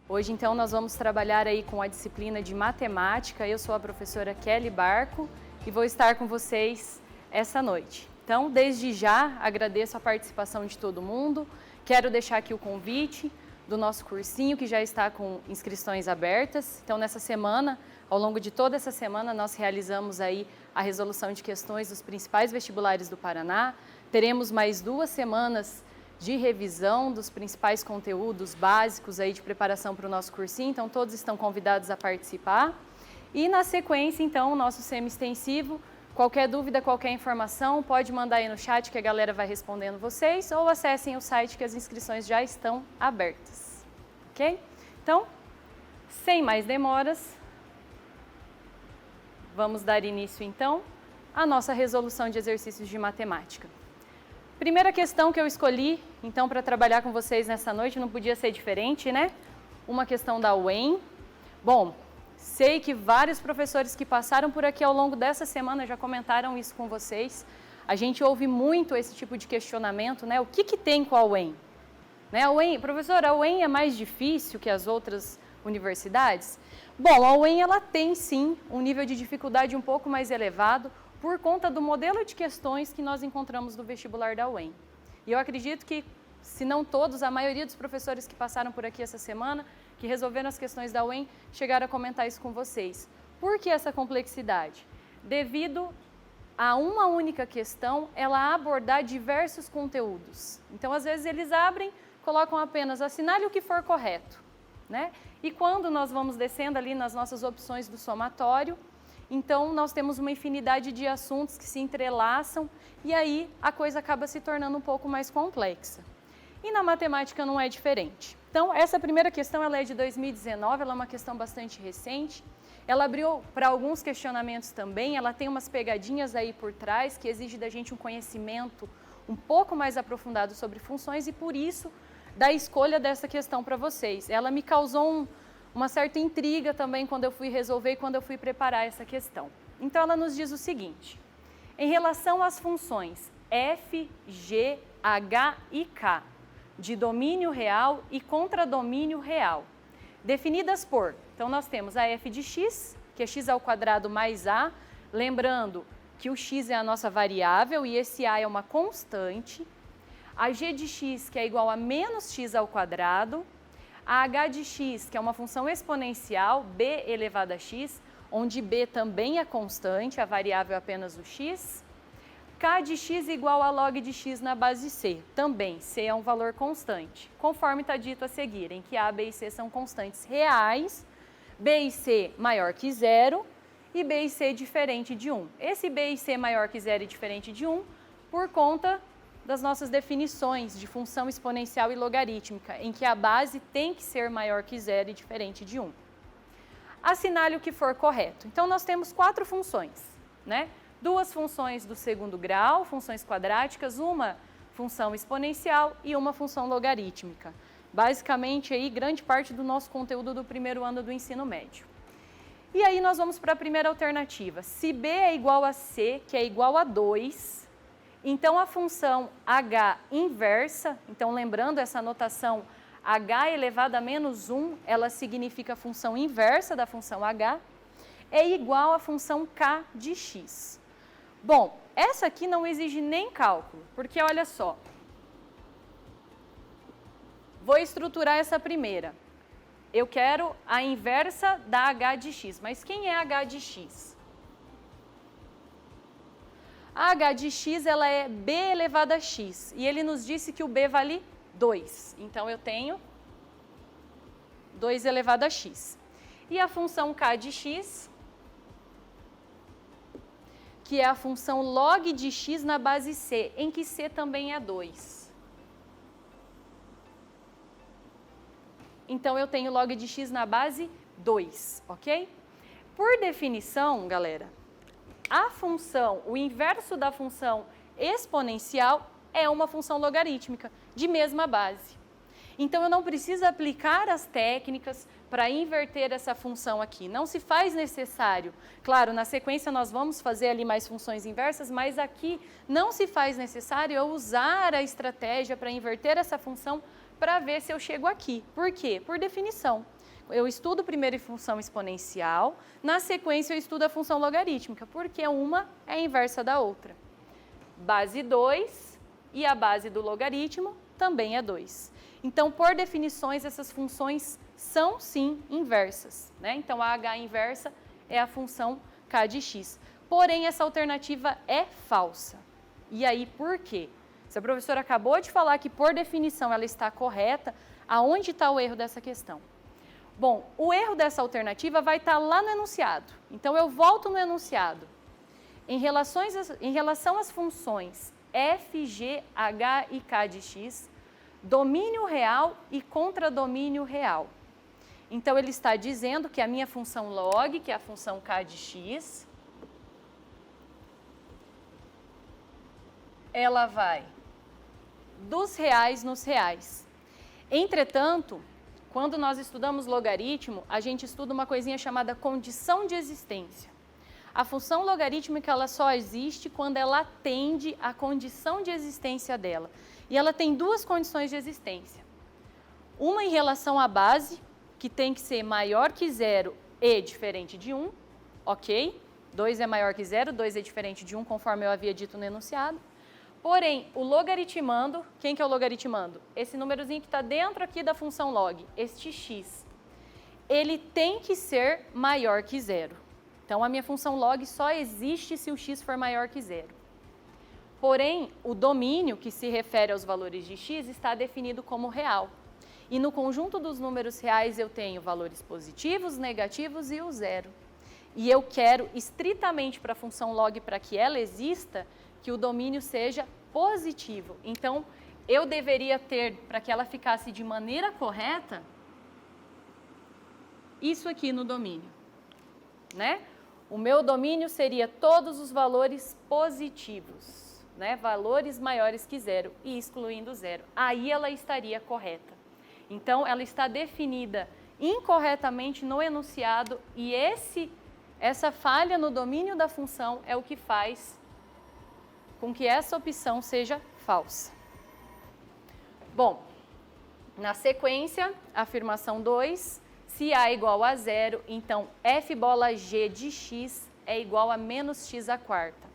Hoje, então, nós vamos trabalhar aí com a disciplina de matemática. Eu sou a professora Kelly Barco e vou estar com vocês essa noite. Então, desde já, agradeço a participação de todo mundo. Quero deixar aqui o convite do nosso cursinho, que já está com inscrições abertas. Então, nessa semana, ao longo de toda essa semana, nós realizamos aí a resolução de questões dos principais vestibulares do Paraná. Teremos mais 2 semanas de revisão dos principais conteúdos básicos aí de preparação para o nosso cursinho, então todos estão convidados a participar. E na sequência, então, o nosso semi-extensivo, qualquer dúvida, qualquer informação, pode mandar aí no chat que a galera vai respondendo vocês, ou acessem o site que as inscrições já estão abertas, ok? Então, sem mais demoras, vamos dar início, então, à nossa resolução de exercícios de matemática. Primeira questão que eu escolhi, então, para trabalhar com vocês nessa noite, não podia ser diferente, né? Uma questão da UEM. Bom, sei que vários professores que passaram por aqui ao longo dessa semana já comentaram isso com vocês. A gente ouve muito esse tipo de questionamento, né? O que tem com a UEM? Né? A UEM, professora, a UEM é mais difícil que as outras universidades? Bom, a UEM, ela tem sim um nível de dificuldade um pouco mais elevado, por conta do modelo de questões que nós encontramos no vestibular da UEM. E eu acredito que, se não todos, a maioria dos professores que passaram por aqui essa semana, que resolveram as questões da UEM, chegaram a comentar isso com vocês. Por que essa complexidade? Devido a uma única questão, ela abordar diversos conteúdos. Então, às vezes, eles abrem, colocam apenas assinale o que for correto, né? E quando nós vamos descendo ali nas nossas opções do somatório, então, nós temos uma infinidade de assuntos que se entrelaçam e aí a coisa acaba se tornando um pouco mais complexa. E na matemática não é diferente. Então, essa primeira questão ela é de 2019, ela é uma questão bastante recente. Ela abriu para alguns questionamentos também, ela tem umas pegadinhas aí por trás que exige da gente um conhecimento um pouco mais aprofundado sobre funções e por isso da escolha dessa questão para vocês. Ela me causou uma certa intriga também quando eu fui resolver e quando eu fui preparar essa questão. Então, ela nos diz o seguinte: em relação às funções f, g, h e k, de domínio real e contradomínio real, definidas por, então nós temos a f de x, que é x ao quadrado mais a, lembrando que o x é a nossa variável e esse a é uma constante, a g de x, que é igual a menos x ao quadrado, a h de x, que é uma função exponencial, b elevado a x, onde b também é constante, a variável é apenas o x. K de x igual a log de x na base c, também c é um valor constante, conforme está dito a seguir, em que a, b e c são constantes reais, b e c maior que zero e b e c diferente de 1. Esse b e c maior que zero e diferente de 1 por conta das nossas definições de função exponencial e logarítmica, em que a base tem que ser maior que zero e diferente de 1. Assinale o que for correto. Então, nós temos 4 funções, né? 2 funções do segundo grau, funções quadráticas, uma função exponencial e uma função logarítmica. Basicamente, aí, grande parte do nosso conteúdo do primeiro ano do ensino médio. E aí, nós vamos para a primeira alternativa. Se b é igual a c, que é igual a 2... então, a função h inversa, então lembrando essa notação h elevado a menos 1, ela significa a função inversa da função h, é igual à função k de x. Bom, essa aqui não exige nem cálculo, porque olha só, vou estruturar essa primeira. Eu quero a inversa da h de x, mas quem é h de x? A h de x ela é b elevado a x, e ele nos disse que o b vale 2. Então, eu tenho 2 elevado a x. E a função k de x, que é a função log de x na base c, em que c também é 2. Então, eu tenho log de x na base 2, ok? Por definição, galera, a função, o inverso da função exponencial é uma função logarítmica, de mesma base. Então, eu não preciso aplicar as técnicas para inverter essa função aqui. Não se faz necessário. Claro, na sequência nós vamos fazer ali mais funções inversas, mas aqui não se faz necessário eu usar a estratégia para inverter essa função para ver se eu chego aqui. Por quê? Por definição. eu estudo primeiro a função exponencial, na sequência eu estudo a função logarítmica, porque uma é a inversa da outra. Base 2 e a base do logaritmo também é 2. Então, por definições, essas funções são sim inversas, né? Então, a h inversa é a função k de x. Porém, essa alternativa é falsa. E aí, por quê? Se a professora acabou de falar que, por definição, ela está correta, aonde está o erro dessa questão? Bom, o erro dessa alternativa vai estar lá no enunciado. Então, eu volto no enunciado. Em relação às funções f, g, h e k de x, domínio real e contradomínio real. Então, ele está dizendo que a minha função log, que é a função k de x, ela vai dos reais nos reais. Entretanto, quando nós estudamos logaritmo, a gente estuda uma coisinha chamada condição de existência. A função logarítmica ela só existe quando ela atende à condição de existência dela. E ela tem duas condições de existência. Uma em relação à base, que tem que ser maior que 0 e diferente de 1, ok? 2 é maior que 0, 2 é diferente de 1, conforme eu havia dito no enunciado. Porém, o logaritmando, quem que é o logaritmando? Esse númerozinho que está dentro aqui da função log, este x, ele tem que ser maior que 0. Então, a minha função log só existe se o x for maior que 0. Porém, o domínio, que se refere aos valores de x, está definido como real. E no conjunto dos números reais eu tenho valores positivos, negativos e o zero. E eu quero, estritamente para a função log, para que ela exista, que o domínio seja positivo. Então, eu deveria ter, para que ela ficasse de maneira correta, isso aqui no domínio, né? O meu domínio seria todos os valores positivos, né? Valores maiores que 0 e excluindo 0. Aí ela estaria correta. Então, ela está definida incorretamente no enunciado e essa falha no domínio da função é o que faz com que essa opção seja falsa. Bom, na sequência, afirmação 2, se A é igual a 0, então f bola g de x é igual a menos x à quarta.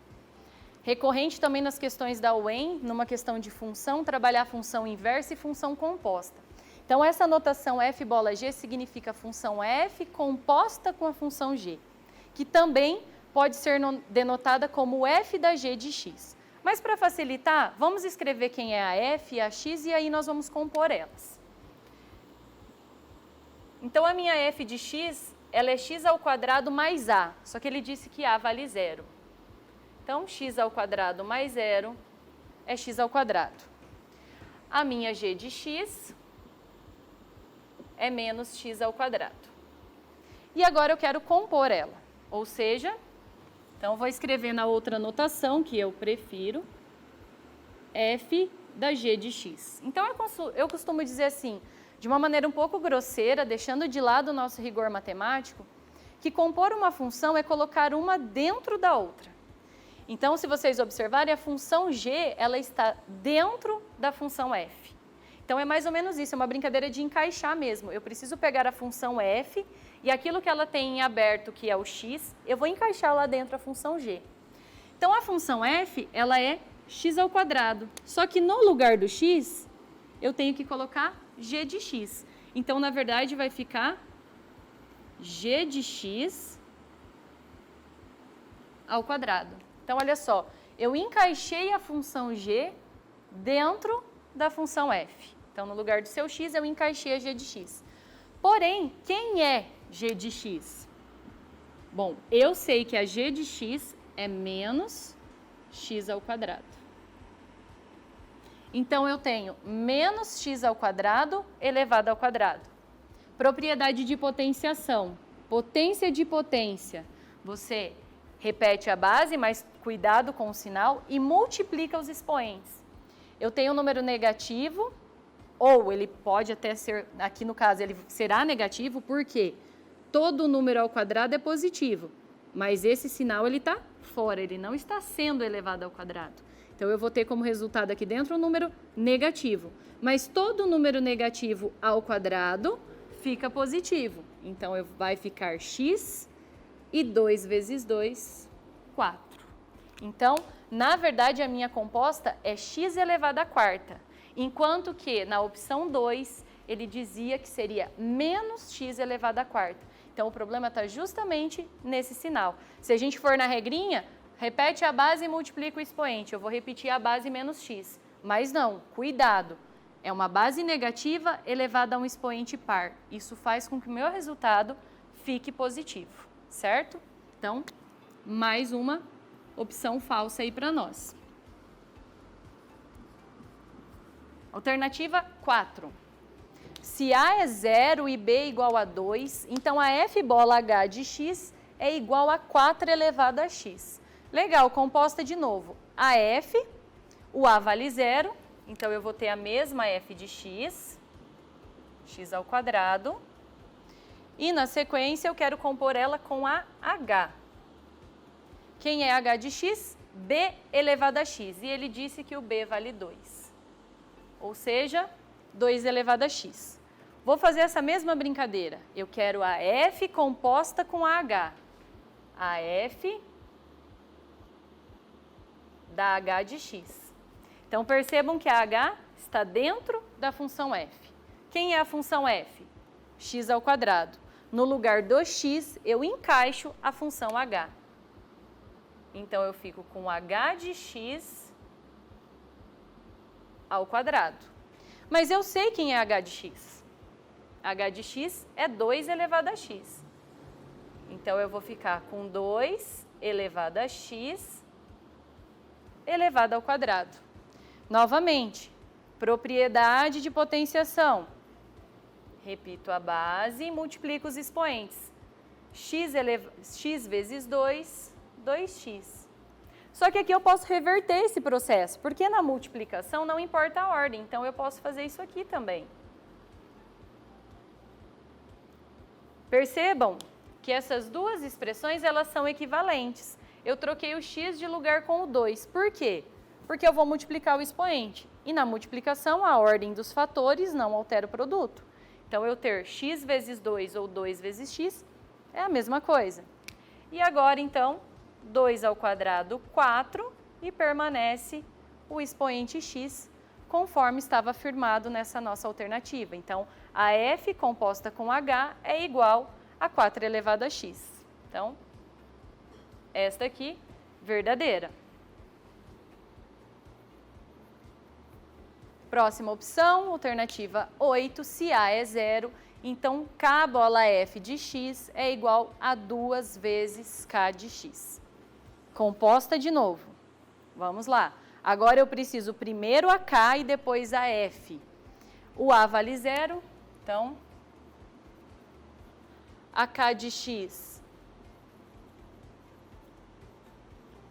Recorrente também nas questões da UEM, numa questão de função, trabalhar função inversa e função composta. Então, essa notação f bola g significa a função f composta com a função g, que também pode ser denotada como f da g de x. Mas, para facilitar, vamos escrever quem é a f e a x e aí nós vamos compor elas. Então, a minha f de x, ela é x ao quadrado mais a, só que ele disse que a vale 0. Então, x ao quadrado mais 0 é x ao quadrado. A minha g de x é menos x ao quadrado. E agora eu quero compor ela, ou seja, então vou escrever na outra notação que eu prefiro, f da g de x. Então eu costumo dizer assim, de uma maneira um pouco grosseira, deixando de lado o nosso rigor matemático, que compor uma função é colocar uma dentro da outra. Então, se vocês observarem, a função g, ela está dentro da função f. Então, é mais ou menos isso, é uma brincadeira de encaixar mesmo. Eu preciso pegar a função f e aquilo que ela tem em aberto, que é o x, eu vou encaixar lá dentro a função g. Então, a função f, ela é x ao quadrado. Só que no lugar do x, eu tenho que colocar g de x. Então, na verdade, vai ficar g de x ao quadrado. Então, olha só, eu encaixei a função g dentro da função f. Então, no lugar do seu x, eu encaixei a g de x. Porém, quem é g de x? Bom, eu sei que a g de x é menos x ao quadrado. Então, eu tenho menos x ao quadrado elevado ao quadrado. Propriedade de potenciação. Potência de potência. Você repete a base, mas cuidado com o sinal, e multiplica os expoentes. Eu tenho um número negativo, ou ele pode até ser, aqui no caso, ele será negativo, porque todo número ao quadrado é positivo, mas esse sinal ele está fora, ele não está sendo elevado ao quadrado. Então, eu vou ter como resultado aqui dentro um número negativo. Mas todo número negativo ao quadrado fica positivo. Então, vai ficar x e 2 vezes 2, 4. Então, na verdade, a minha composta é x elevado à quarta, enquanto que na opção 2, ele dizia que seria menos x elevado à quarta. Então, o problema está justamente nesse sinal. Se a gente for na regrinha, repete a base e multiplica o expoente. Eu vou repetir a base menos x. Mas não, cuidado. É uma base negativa elevada a um expoente par. Isso faz com que o meu resultado fique positivo, certo? Então, mais uma opção falsa aí para nós. Alternativa 4. Se A é 0 e B é igual a 2, então a f bola h de x é igual a 4 elevado a x. Legal, composta de novo. A f, o A vale 0, então eu vou ter a mesma f de x, x ao quadrado. E na sequência eu quero compor ela com a h. Quem é h de x? B elevado a x. E ele disse que o b vale 2. Ou seja, 2 elevado a x. Vou fazer essa mesma brincadeira. Eu quero a f composta com a h. A f da h de x. Então, percebam que a h está dentro da função f. Quem é a função f? X ao quadrado. No lugar do x, eu encaixo a função h. Então, eu fico com h de x ao quadrado. Mas eu sei quem é h de x. H de x é 2 elevado a x. Então, eu vou ficar com 2 elevado a x elevado ao quadrado. Novamente, propriedade de potenciação. Repito a base e multiplico os expoentes. X vezes 2, 2x. Só que aqui eu posso reverter esse processo, porque na multiplicação não importa a ordem, então eu posso fazer isso aqui também. Percebam que essas duas expressões, elas são equivalentes. Eu troquei o x de lugar com o 2. Por quê? Porque eu vou multiplicar o expoente. E na multiplicação, a ordem dos fatores não altera o produto. Então, eu ter x vezes 2 ou 2 vezes x é a mesma coisa. E agora, então, 2 ao quadrado, 4, e permanece o expoente x, conforme estava afirmado nessa nossa alternativa. Então, a f composta com h é igual a 4 elevado a x. Então, esta aqui, verdadeira. Próxima opção, alternativa 8, se A é 0, então K bola F de x é igual a 2 vezes K de x. Composta de novo. Vamos lá. Agora eu preciso primeiro a K e depois a F. O A vale 0, então a K de x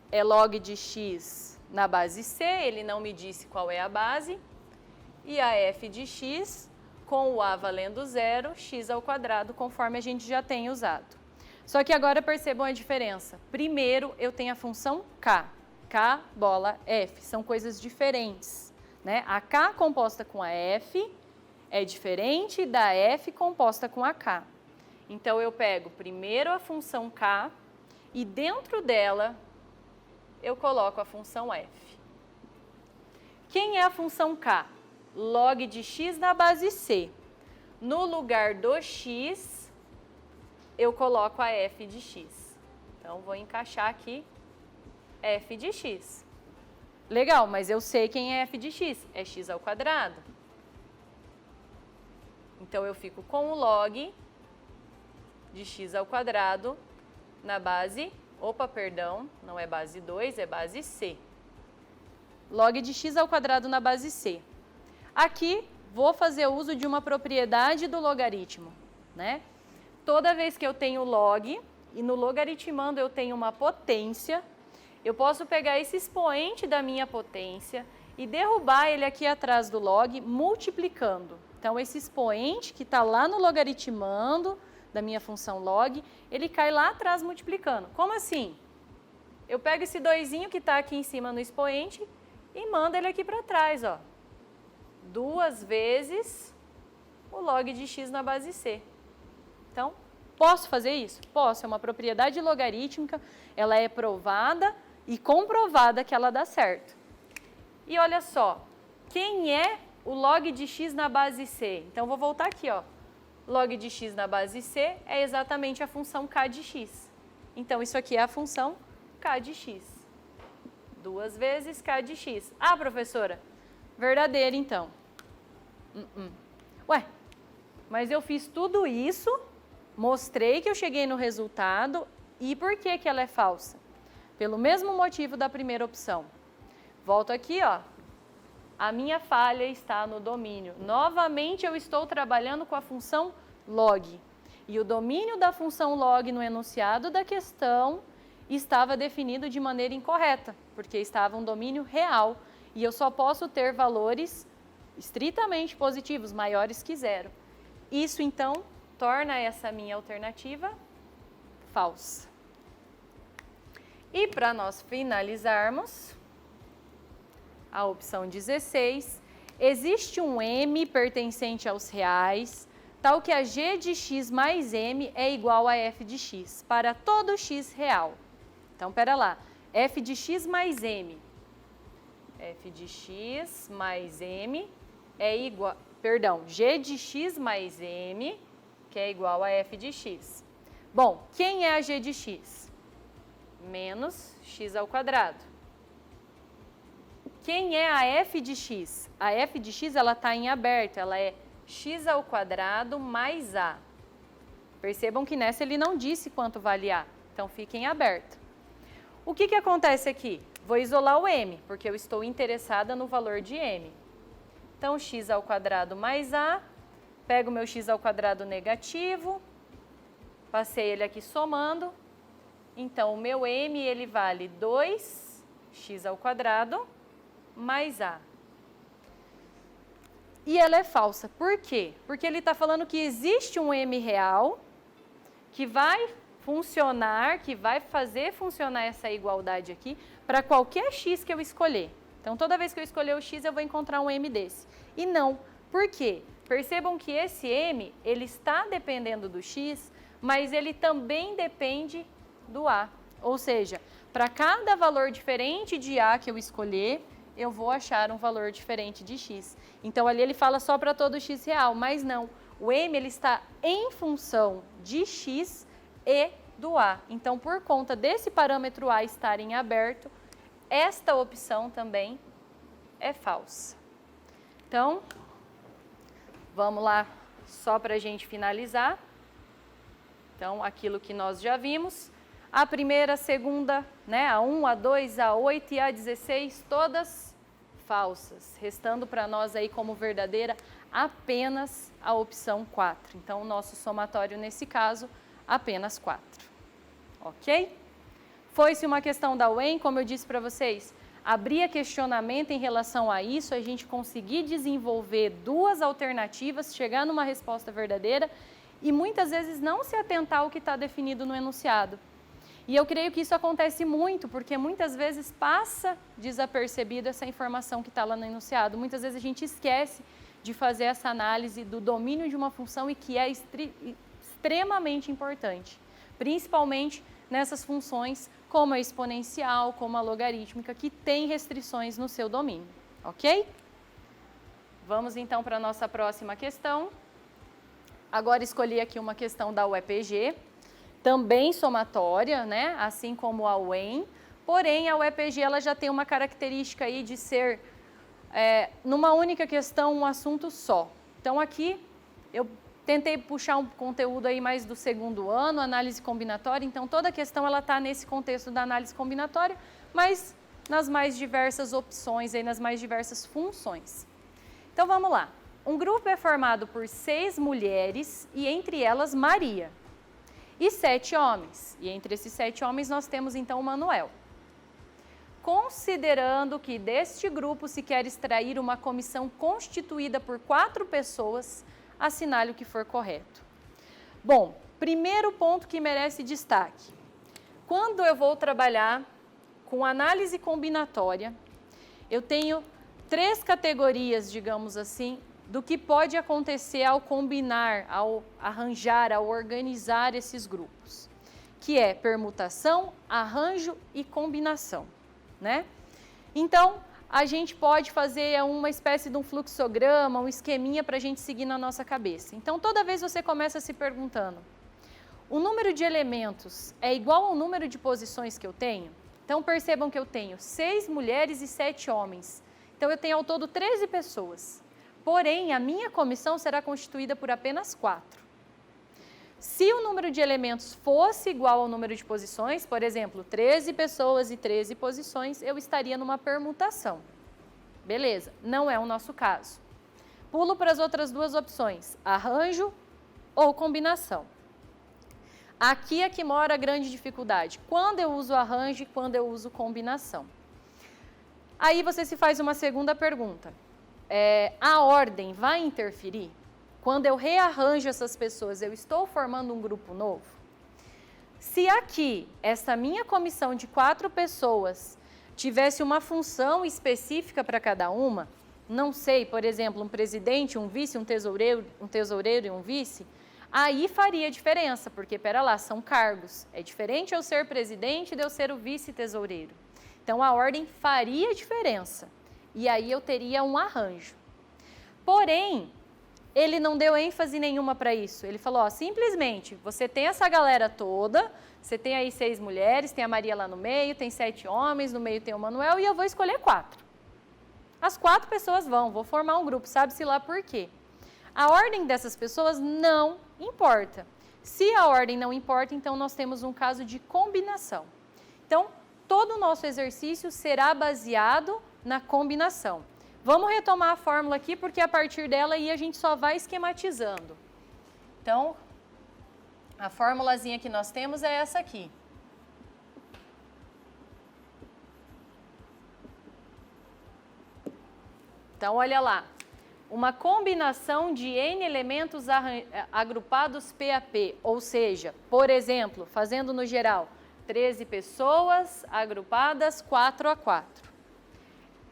é log de x na base C, ele não me disse qual é a base. E a f de x, com o a valendo 0, x ao quadrado, conforme a gente já tem usado. Só que agora percebam a diferença. Primeiro, eu tenho a função k. K, bola, f. São coisas diferentes, né? A k composta com a f é diferente da f composta com a k. Então, eu pego primeiro a função k e dentro dela eu coloco a função f. Quem é a função k? Log de x na base C. No lugar do x, eu coloco a f de x. Então, vou encaixar aqui f de x. Legal, mas eu sei quem é f de x. É x ao quadrado. Então, eu fico com o log de x ao quadrado na base... Opa, perdão, não é base 2, é base C. Log de x ao quadrado na base C. Aqui, vou fazer uso de uma propriedade do logaritmo, né? Toda vez que eu tenho log, e no logaritmando eu tenho uma potência, eu posso pegar esse expoente da minha potência e derrubar ele aqui atrás do log, multiplicando. Então, esse expoente que está lá no logaritmando da minha função log, ele cai lá atrás multiplicando. Como assim? Eu pego esse 2zinho que está aqui em cima no expoente e mando ele aqui para trás, ó. 2 vezes o log de x na base c. Então, posso fazer isso? Posso, é uma propriedade logarítmica, ela é provada e comprovada que ela dá certo. E olha só, quem é o log de x na base c? Então, vou voltar aqui, ó. Log de x na base c é exatamente a função k de x. Então, isso aqui é a função k de x. 2 vezes k de x. Ah, professora, verdadeira então. Ué, mas eu fiz tudo isso, mostrei que eu cheguei no resultado e por que ela é falsa? Pelo mesmo motivo da primeira opção. Volto aqui, ó. A minha falha está no domínio. Novamente, eu estou trabalhando com a função log. E o domínio da função log no enunciado da questão estava definido de maneira incorreta, porque estava um domínio real. E eu só posso ter valores estritamente positivos, maiores que zero. Isso, então, torna essa minha alternativa falsa. E para nós finalizarmos, a opção 16, existe um m pertencente aos reais, tal que a g de x mais m é igual a f de x, para todo x real. Então, pera lá, f de x mais m. F de x mais m é igual, g de x mais m, que é igual a f de x. Bom, quem é a g de x? Menos x ao quadrado. Quem é a f de x? A f de x ela está em aberto, ela é x ao quadrado mais a. Percebam que nessa ele não disse quanto vale a, então fica em aberto. O que acontece aqui? Vou isolar o m, porque eu estou interessada no valor de m. Então, x ao quadrado mais a, pego o meu x ao quadrado negativo, passei ele aqui somando, então o meu m ele vale 2x ao quadrado mais a. E ela é falsa. Por quê? Porque ele está falando que existe um m real que vai funcionar, que vai fazer funcionar essa igualdade aqui para qualquer x que eu escolher. Então, toda vez que eu escolher o x, eu vou encontrar um m desse. E não. Por quê? Percebam que esse m, ele está dependendo do x, mas ele também depende do a. Ou seja, para cada valor diferente de a que eu escolher, eu vou achar um valor diferente de x. Então, ali ele fala só para todo x real, mas não. O m ele está em função de x e do a. Então, por conta desse parâmetro a estar em aberto, esta opção também é falsa. Então, vamos lá só para a gente finalizar. Então, aquilo que nós já vimos. A primeira, a segunda, né, a 1, a 2, a 8 e a 16, todas falsas, restando para nós aí como verdadeira apenas a opção 4. Então, o nosso somatório nesse caso, apenas 4. Ok? Foi-se uma questão da UEM, como eu disse para vocês, abria questionamento em relação a isso, a gente conseguir desenvolver duas alternativas, chegar numa resposta verdadeira e muitas vezes não se atentar ao que está definido no enunciado. E eu creio que isso acontece muito, porque muitas vezes passa desapercebido essa informação que está lá no enunciado. Muitas vezes a gente esquece de fazer essa análise do domínio de uma função e que é extremamente importante, principalmente nessas funções como a exponencial, como a logarítmica, que tem restrições no seu domínio, ok? Vamos então para a nossa próxima questão. Agora escolhi aqui uma questão da UEPG, também somatória, né? Assim como a UEM, porém a UEPG ela já tem uma característica aí de ser, numa única questão, um assunto só. Então aqui eu tentei puxar um conteúdo aí mais do segundo ano, análise combinatória, então toda a questão ela está nesse contexto da análise combinatória, mas nas mais diversas opções, aí, nas mais diversas funções. Então vamos lá. Um grupo é formado por 6 mulheres e entre elas Maria. E 7 homens. E entre esses 7 homens nós temos então o Manuel. Considerando que deste grupo se quer extrair uma comissão constituída por 4 pessoas, assinale o que for correto. Bom, primeiro ponto que merece destaque. Quando eu vou trabalhar com análise combinatória, eu tenho 3 categorias, digamos assim, do que pode acontecer ao combinar, ao arranjar, ao organizar esses grupos, que é permutação, arranjo e combinação, né? Então, a gente pode fazer uma espécie de um fluxograma, um esqueminha para a gente seguir na nossa cabeça. Então, toda vez você começa se perguntando, o número de elementos é igual ao número de posições que eu tenho? Então, percebam que eu tenho 6 mulheres e 7 homens. Então, eu tenho ao todo 13 pessoas. Porém, a minha comissão será constituída por apenas 4. Se o número de elementos fosse igual ao número de posições, por exemplo, 13 pessoas e 13 posições, eu estaria numa permutação. Beleza, não é o nosso caso. Pulo para as outras duas opções, arranjo ou combinação. Aqui é que mora a grande dificuldade, quando eu uso arranjo e quando eu uso combinação. Aí você se faz uma segunda pergunta. A ordem vai interferir? Quando eu rearranjo essas pessoas, eu estou formando um grupo novo? Se aqui, essa minha comissão de 4 pessoas tivesse uma função específica para cada uma, não sei, por exemplo, um presidente, um vice, um tesoureiro e um vice, aí faria diferença, porque, pera lá, são cargos. É diferente eu ser presidente de eu ser o vice-tesoureiro. Então, a ordem faria diferença. E aí eu teria um arranjo. Porém, ele não deu ênfase nenhuma para isso. Ele falou, ó, simplesmente, você tem essa galera toda, você tem aí 6 mulheres, tem a Maria lá no meio, tem 7 homens, no meio tem o Manuel, e eu vou escolher 4. As 4 pessoas vou formar um grupo, sabe-se lá por quê. A ordem dessas pessoas não importa. Se a ordem não importa, então nós temos um caso de combinação. Então, todo o nosso exercício será baseado na combinação. Vamos retomar a fórmula aqui, porque a partir dela aí a gente só vai esquematizando. Então, a formulazinha que nós temos é essa aqui. Então, olha lá. Uma combinação de N elementos agrupados PAP, ou seja, por exemplo, fazendo no geral, 13 pessoas agrupadas 4 a 4.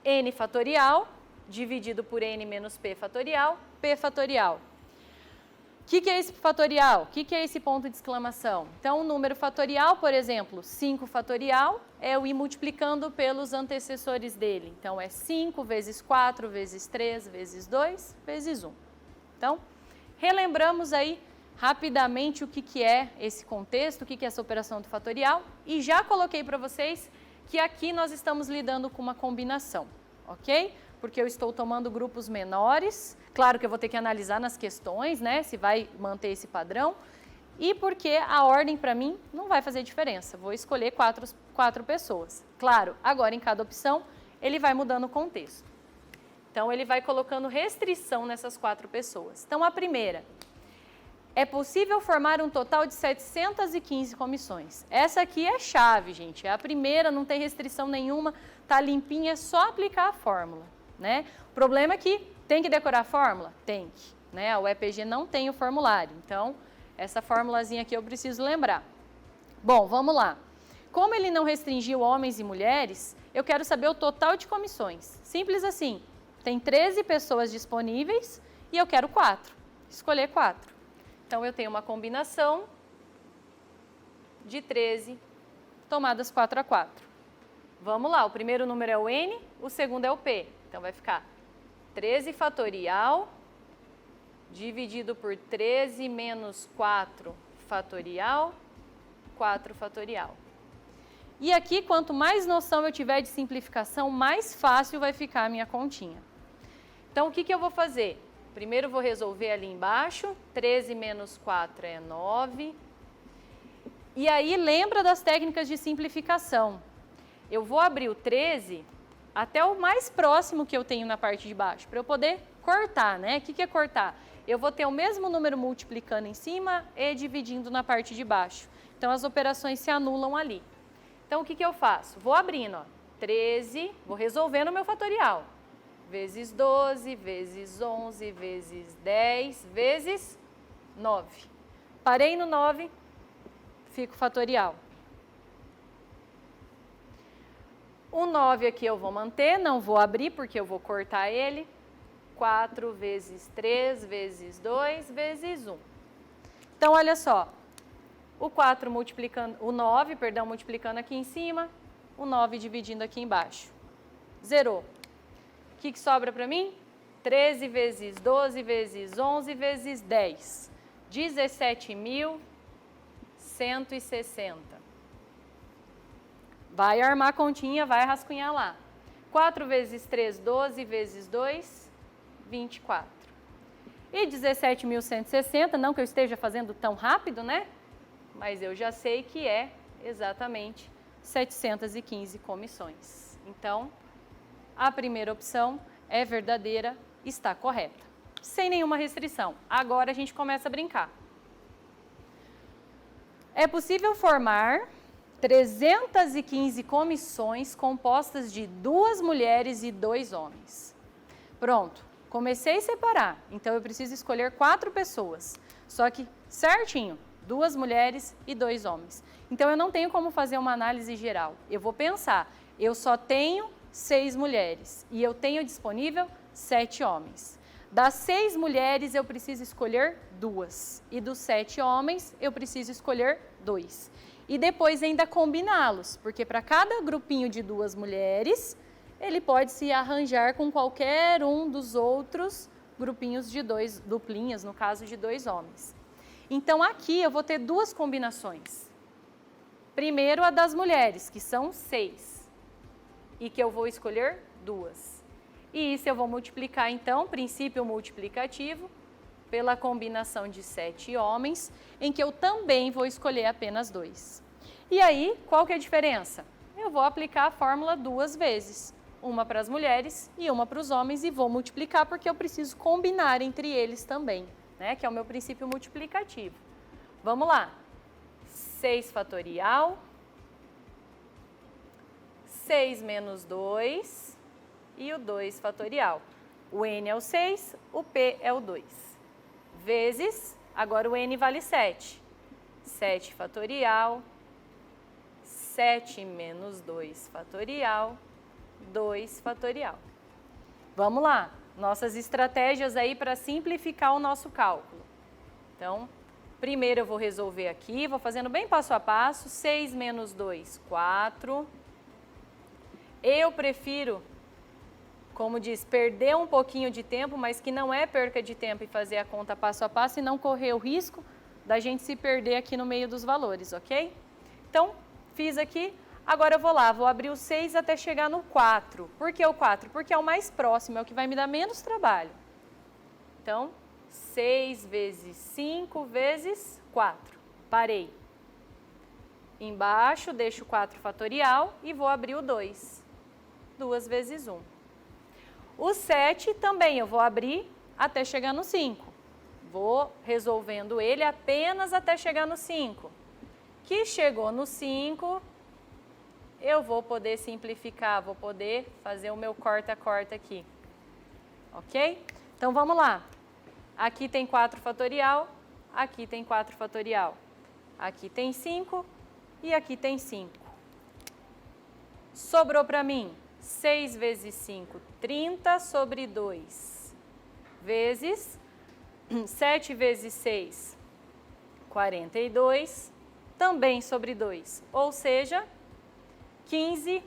N fatorial, dividido por N menos P fatorial, P fatorial. O que é esse fatorial? O que é esse ponto de exclamação? Então, o número fatorial, por exemplo, 5 fatorial, é o ir multiplicando pelos antecessores dele. Então, é 5 vezes 4 vezes 3 vezes 2 vezes 1. Então, relembramos aí rapidamente o que é esse contexto, o que é essa operação do fatorial, e já coloquei para vocês que aqui nós estamos lidando com uma combinação, ok? Porque eu estou tomando grupos menores, claro que eu vou ter que analisar nas questões, né, se vai manter esse padrão, e porque a ordem para mim não vai fazer diferença, vou escolher 4 pessoas. Claro, agora em cada opção ele vai mudando o contexto. Então ele vai colocando restrição nessas 4 pessoas. Então a primeira, é possível formar um total de 715 comissões. Essa aqui é chave, gente, é a primeira, não tem restrição nenhuma, tá limpinha, é só aplicar a fórmula. Né? O problema é que tem que decorar a fórmula? Tem que. Né? O EPG não tem o formulário, então essa formulazinha aqui eu preciso lembrar. Bom, vamos lá. Como ele não restringiu homens e mulheres, eu quero saber o total de comissões. Simples assim, tem 13 pessoas disponíveis e eu quero 4. Escolher 4. Então eu tenho uma combinação de 13 tomadas 4 a 4. Vamos lá, o primeiro número é o N, o segundo é o P. Então, vai ficar 13 fatorial dividido por 13 menos 4 fatorial, 4 fatorial. E aqui, quanto mais noção eu tiver de simplificação, mais fácil vai ficar a minha continha. Então, o que eu vou fazer? Primeiro, vou resolver ali embaixo. 13 menos 4 é 9. E aí, lembra das técnicas de simplificação. Eu vou abrir o 13... até o mais próximo que eu tenho na parte de baixo, para eu poder cortar, né? O que é cortar? Eu vou ter o mesmo número multiplicando em cima e dividindo na parte de baixo. Então, as operações se anulam ali. Então, o que eu faço? Vou abrindo, ó, 13, vou resolvendo o meu fatorial. Vezes 12, vezes 11, vezes 10, vezes 9. Parei no 9, fica o fatorial. O 9 aqui eu vou manter, não vou abrir porque eu vou cortar ele. 4 vezes 3 vezes 2 vezes 1. Então, olha só, o 4 multiplicando, o 9, perdão, multiplicando aqui em cima, o 9 dividindo aqui embaixo. Zerou. O que sobra para mim? 13 vezes 12 vezes 11 vezes 10. 17.160. Vai armar a continha, vai rascunhar lá. 4 vezes 3, 12 vezes 2, 24. E 17.160, não que eu esteja fazendo tão rápido, né? Mas eu já sei que é exatamente 715 comissões. Então, a primeira opção é verdadeira, está correta. Sem nenhuma restrição. Agora a gente começa a brincar. É possível formar 315 comissões compostas de 2 mulheres e 2 homens. Pronto, comecei a separar, então eu preciso escolher 4 pessoas, só que certinho, 2 mulheres e 2 homens. Então eu não tenho como fazer uma análise geral, eu vou pensar, eu só tenho 6 mulheres e eu tenho disponível 7 homens. Das 6 mulheres eu preciso escolher 2 e dos 7 homens eu preciso escolher 2. E depois ainda combiná-los, porque para cada grupinho de 2 mulheres, ele pode se arranjar com qualquer um dos outros grupinhos de 2, duplinhas, no caso de 2 homens. Então aqui eu vou ter 2 combinações. Primeiro a das mulheres, que são 6, e que eu vou escolher 2. E isso eu vou multiplicar então, princípio multiplicativo, pela combinação de 7 homens, em que eu também vou escolher apenas 2. E aí, qual que é a diferença? Eu vou aplicar a fórmula 2 vezes, uma para as mulheres e uma para os homens, e vou multiplicar porque eu preciso combinar entre eles também, né? Que é o meu princípio multiplicativo. Vamos lá. 6 fatorial, 6 menos 2 e o 2 fatorial. O n é o 6, o p é o 2. Vezes, agora o n vale 7. 7 fatorial, 7 menos 2 fatorial, 2 fatorial. Vamos lá, nossas estratégias aí para simplificar o nosso cálculo. Então, primeiro eu vou resolver aqui, vou fazendo bem passo a passo. 6 menos 2, 4. Eu prefiro, como diz, perder um pouquinho de tempo, mas que não é perca de tempo e fazer a conta passo a passo e não correr o risco da gente se perder aqui no meio dos valores, ok? Então, fiz aqui, agora eu vou lá, vou abrir o 6 até chegar no 4. Por que o 4? Porque é o mais próximo, é o que vai me dar menos trabalho. Então, 6 vezes 5 vezes 4. Parei. Embaixo, deixo o 4 fatorial e vou abrir o 2. 2 vezes 1. O 7 também eu vou abrir até chegar no 5. Vou resolvendo ele apenas até chegar no 5. Que chegou no 5, eu vou poder simplificar, vou poder fazer o meu corta-corta aqui. Ok? Então vamos lá. Aqui tem 4 fatorial, aqui tem 4 fatorial. Aqui tem 5 e aqui tem 5. Sobrou para mim 6 vezes 5, 30 sobre 2, vezes 7 vezes 6, 42, também sobre 2, ou seja, 15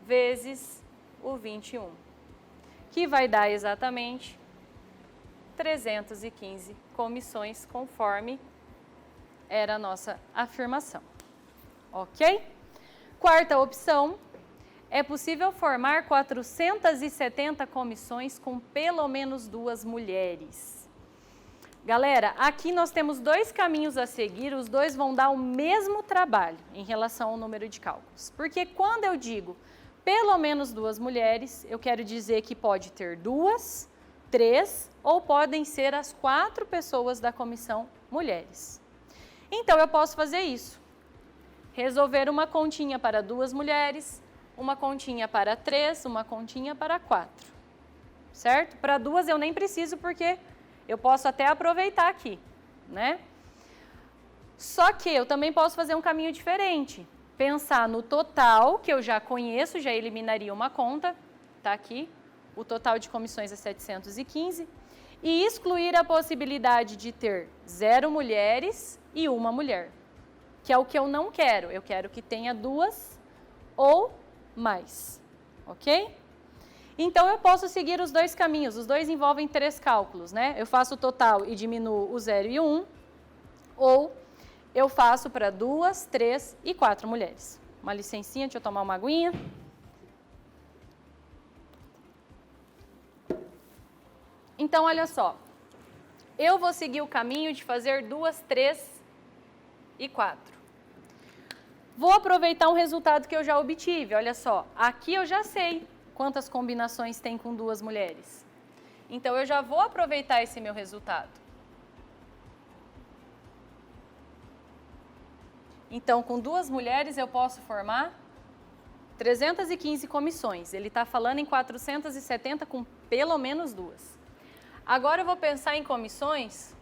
vezes o 21, que vai dar exatamente 315 comissões, conforme era a nossa afirmação. Ok? Quarta opção. É possível formar 470 comissões com pelo menos 2 mulheres. Galera, aqui nós temos 2 caminhos a seguir, os 2 vão dar o mesmo trabalho em relação ao número de cálculos. Porque quando eu digo pelo menos 2 mulheres, eu quero dizer que pode ter 2, 3 ou podem ser as 4 pessoas da comissão mulheres. Então eu posso fazer isso. Resolver uma continha para 2 mulheres, uma continha para 3, uma continha para 4, certo? Para 2 eu nem preciso porque eu posso até aproveitar aqui, né? Só que eu também posso fazer um caminho diferente, pensar no total, que eu já conheço, já eliminaria uma conta, tá aqui, o total de comissões é 715, e excluir a possibilidade de ter 0 mulheres e 1 mulher, que é o que eu não quero. Eu quero que tenha 2 ou mais, ok? Então, eu posso seguir os 2 caminhos, os 2 envolvem 3 cálculos, né? Eu faço o total e diminuo o 0 e o 1, ou eu faço para 2, 3 e 4 mulheres. Uma licencinha, deixa eu tomar uma aguinha. Então, olha só, eu vou seguir o caminho de fazer 2, 3 e 4. Vou aproveitar um resultado que eu já obtive, olha só, aqui eu já sei quantas combinações tem com 2 mulheres. Então, eu já vou aproveitar esse meu resultado. Então, com 2 mulheres eu posso formar 315 comissões. Ele está falando em 470 com pelo menos 2. Agora eu vou pensar em comissões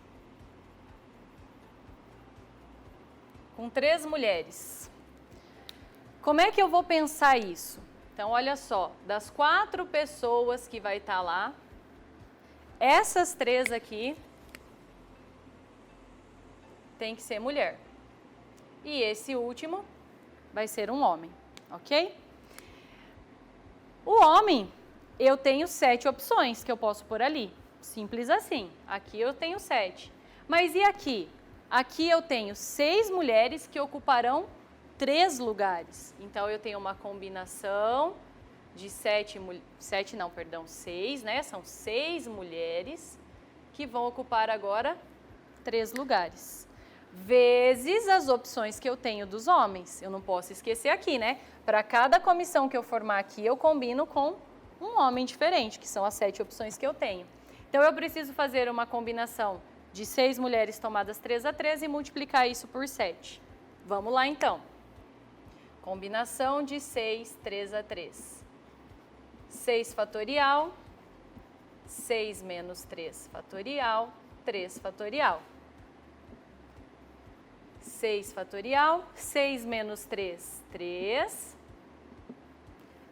com 3 mulheres. Como é que eu vou pensar isso? Então, olha só, das 4 pessoas que vai estar lá, essas 3 aqui tem que ser mulher. E esse último vai ser um homem, ok? O homem, eu tenho 7 opções que eu posso pôr ali. Simples assim. Aqui eu tenho 7. Mas e aqui? Aqui eu tenho 6 mulheres que ocuparão 3 lugares. Então, eu tenho uma combinação de 6, né? São 6 mulheres que vão ocupar agora 3 lugares. Vezes as opções que eu tenho dos homens. Eu não posso esquecer aqui, né? Para cada comissão que eu formar aqui, eu combino com um homem diferente, que são as 7 opções que eu tenho. Então, eu preciso fazer uma combinação de 6 mulheres tomadas 3 a 3 e multiplicar isso por 7. Vamos lá, então. Combinação de 6, 3 a 3. 6 fatorial, 6 menos 3 fatorial, 3 fatorial. 6 fatorial, 6 menos 3, 3.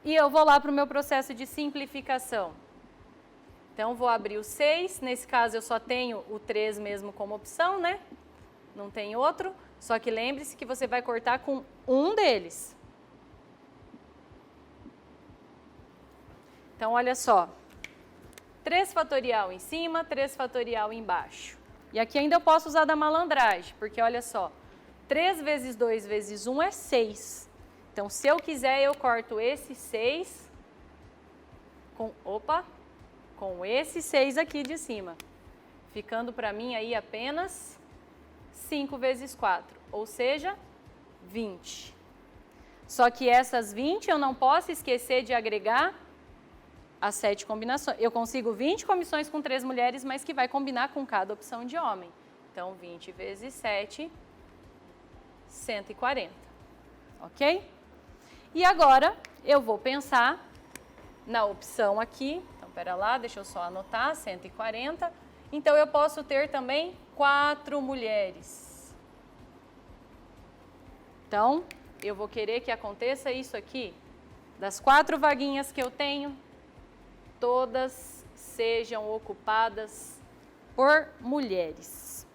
E eu vou lá para o meu processo de simplificação. Então, vou abrir o 6, nesse caso eu só tenho o 3 mesmo como opção, né? Não tem outro, só que lembre-se que você vai cortar com um deles. Então, olha só, 3 fatorial em cima, 3 fatorial embaixo. E aqui ainda eu posso usar da malandragem, porque olha só, 3 vezes 2 vezes 1 é 6. Então, se eu quiser, eu corto esse 6 com esse 6 aqui de cima, ficando para mim aí apenas 5 vezes 4, ou seja, 20. Só que essas 20 eu não posso esquecer de agregar as 7 combinações. Eu consigo 20 comissões com 3 mulheres, mas que vai combinar com cada opção de homem. Então, 20 vezes 7, 140, ok? E agora, eu vou pensar na opção aqui. Então, pera lá, deixa eu só anotar, 140. Então, eu posso ter também 4 mulheres. Então, eu vou querer que aconteça isso aqui. Das 4 vaguinhas que eu tenho, todas sejam ocupadas por mulheres.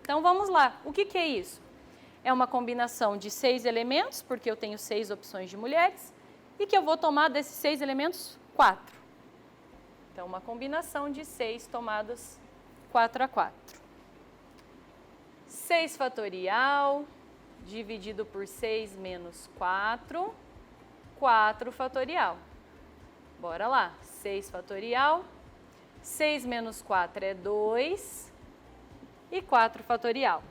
Então, vamos lá. O que é isso? É uma combinação de 6 elementos, porque eu tenho 6 opções de mulheres, e que eu vou tomar desses 6 elementos 4. Então, uma combinação de 6 tomadas 4 a 4. 6 fatorial dividido por 6 menos 4, 4 fatorial. Bora lá, 6 fatorial, 6 menos 4 é 2 e 4 fatorial.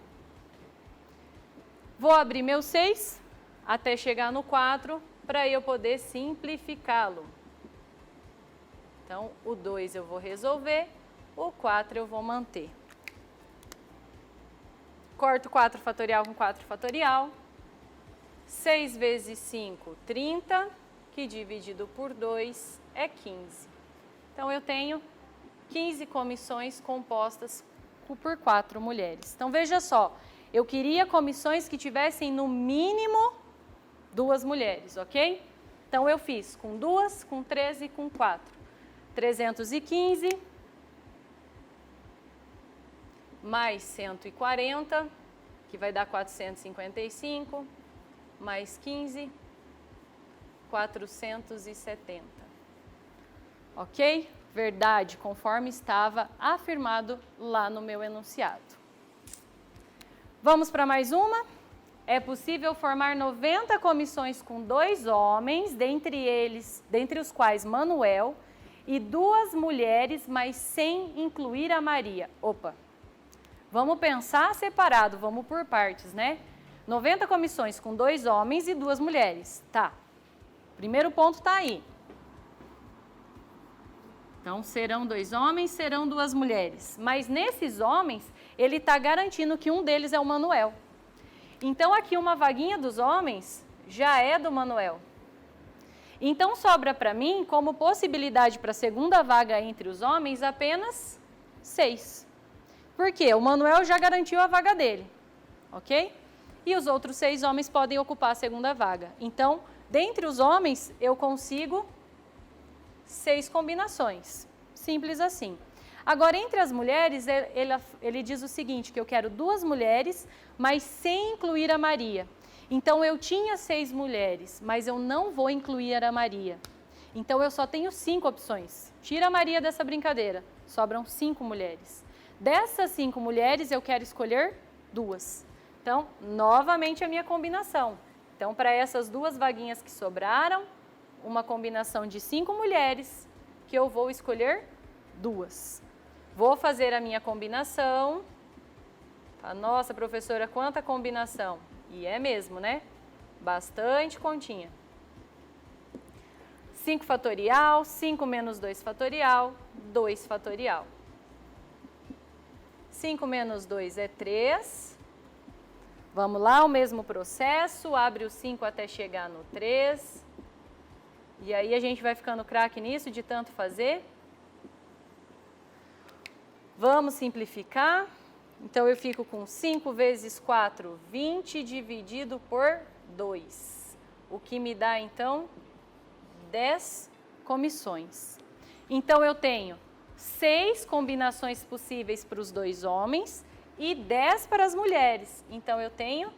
Vou abrir meu 6 até chegar no 4 para eu poder simplificá-lo. Então, o 2 eu vou resolver, o 4 eu vou manter. Corto 4 fatorial com 4 fatorial. 6 vezes 5, 30, que dividido por 2 é 15. Então, eu tenho 15 comissões compostas por 4 mulheres. Então, veja só, eu queria comissões que tivessem no mínimo 2 mulheres, ok? Então, eu fiz com 2, com 3 e com 4. 315 mais 140, que vai dar 455, mais 15, 470. Ok? Verdade, conforme estava afirmado lá no meu enunciado. Vamos para mais uma? É possível formar 90 comissões com 2 homens, dentre os quais Manuel, e 2 mulheres, mas sem incluir a Maria. Opa! Vamos pensar separado, vamos por partes, né? 90 comissões com 2 homens e 2 mulheres. Tá. Primeiro ponto está aí. Então, serão 2 homens, serão 2 mulheres. Mas nesses homens, ele está garantindo que um deles é o Manuel. Então, aqui uma vaguinha dos homens já é do Manuel. Então, sobra para mim, como possibilidade para a segunda vaga entre os homens, apenas 6. Por quê? O Manuel já garantiu a vaga dele, ok? E os outros 6 homens podem ocupar a segunda vaga. Então, dentre os homens, eu consigo 6 combinações. Simples assim. Agora, entre as mulheres, ele diz o seguinte, que eu quero 2 mulheres, mas sem incluir a Maria. Então, eu tinha 6 mulheres, mas eu não vou incluir a Maria. Então, eu só tenho 5 opções. Tira a Maria dessa brincadeira, sobram 5 mulheres. Dessas 5 mulheres, eu quero escolher 2. Então, novamente a minha combinação. Então, para essas 2 vaguinhas que sobraram, uma combinação de 5 mulheres, que eu vou escolher 2. Vou fazer a minha combinação. Nossa, professora, quanta combinação! E é mesmo, né? Bastante continha. 5 fatorial, 5 menos 2 fatorial, 2 fatorial. 5 menos 2 é 3. Vamos lá, o mesmo processo, abre o 5 até chegar no 3. E aí a gente vai ficando craque nisso, de tanto fazer. Vamos simplificar. Então, eu fico com 5 vezes 4, 20, dividido por 2. O que me dá, então, 10 comissões. Então, eu tenho 6 combinações possíveis para os 2 homens e 10 para as mulheres. Então, eu tenho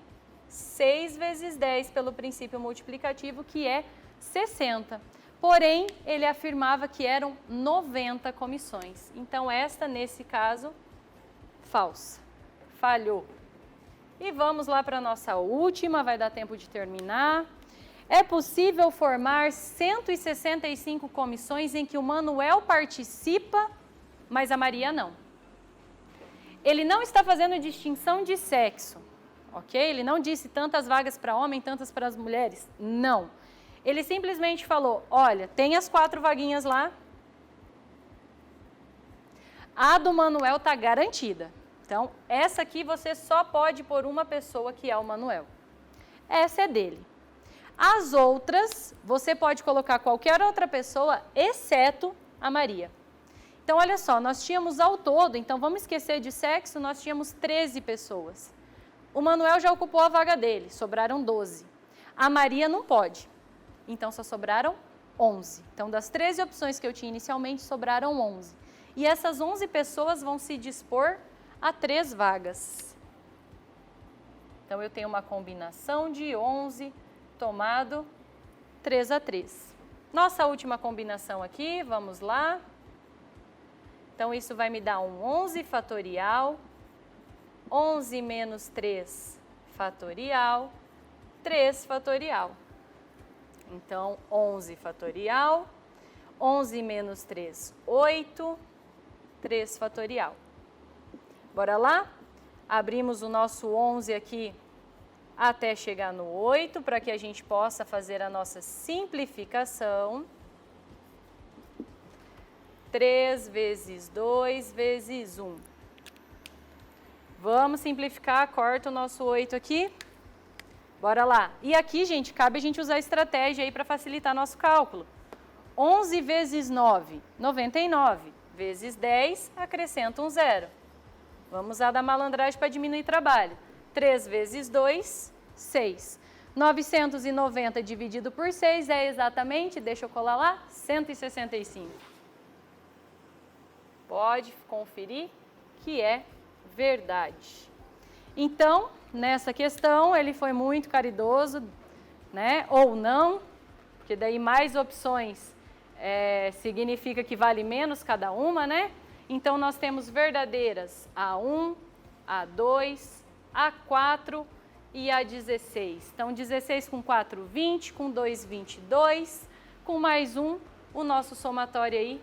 6 vezes 10 pelo princípio multiplicativo, que é 60. Porém, ele afirmava que eram 90 comissões. Então, esta, nesse caso, falsa. Falhou. E vamos lá para a nossa última, vai dar tempo de terminar. É possível formar 165 comissões em que o Manuel participa, mas a Maria não. Ele não está fazendo distinção de sexo, ok? Ele não disse tantas vagas para homem, tantas para as mulheres. Não. Ele simplesmente falou, olha, tem as 4 vaguinhas lá. A do Manuel está garantida. Então, essa aqui você só pode pôr uma pessoa, que é o Manuel. Essa é dele. As outras, você pode colocar qualquer outra pessoa, exceto a Maria. Então, olha só, nós tínhamos ao todo, então vamos esquecer de sexo, nós tínhamos 13 pessoas. O Manuel já ocupou a vaga dele, sobraram 12. A Maria não pode, então só sobraram 11. Então, das 13 opções que eu tinha inicialmente, sobraram 11. E essas 11 pessoas vão se dispor a 3 vagas. Então, eu tenho uma combinação de 11 tomado 3 a 3. Nossa última combinação aqui, vamos lá. Então, isso vai me dar um 11 fatorial, 11 menos 3 fatorial, 3 fatorial. Então, 11 fatorial, 11 menos 3, 8, 3 fatorial. Bora lá? Abrimos o nosso 11 aqui até chegar no 8, para que a gente possa fazer a nossa simplificação. 3 vezes 2 vezes 1. Vamos simplificar, corta o nosso 8 aqui. Bora lá. E aqui, gente, cabe a gente usar a estratégia aí para facilitar nosso cálculo. 11 vezes 9, 99. Vezes 10, acrescenta um 0. Vamos usar da malandragem para diminuir trabalho. 3 vezes 2, 6. 990 dividido por 6 é exatamente, deixa eu colar lá, 165. pode conferir que é verdade. Então, nessa questão, ele foi muito caridoso, né? Ou não, porque daí mais opções significa que vale menos cada uma, né? Então, nós temos verdadeiras A1, A2, A4 e A16. Então, 16 com 4, 20, com 2, 22, com mais 1, o nosso somatório aí,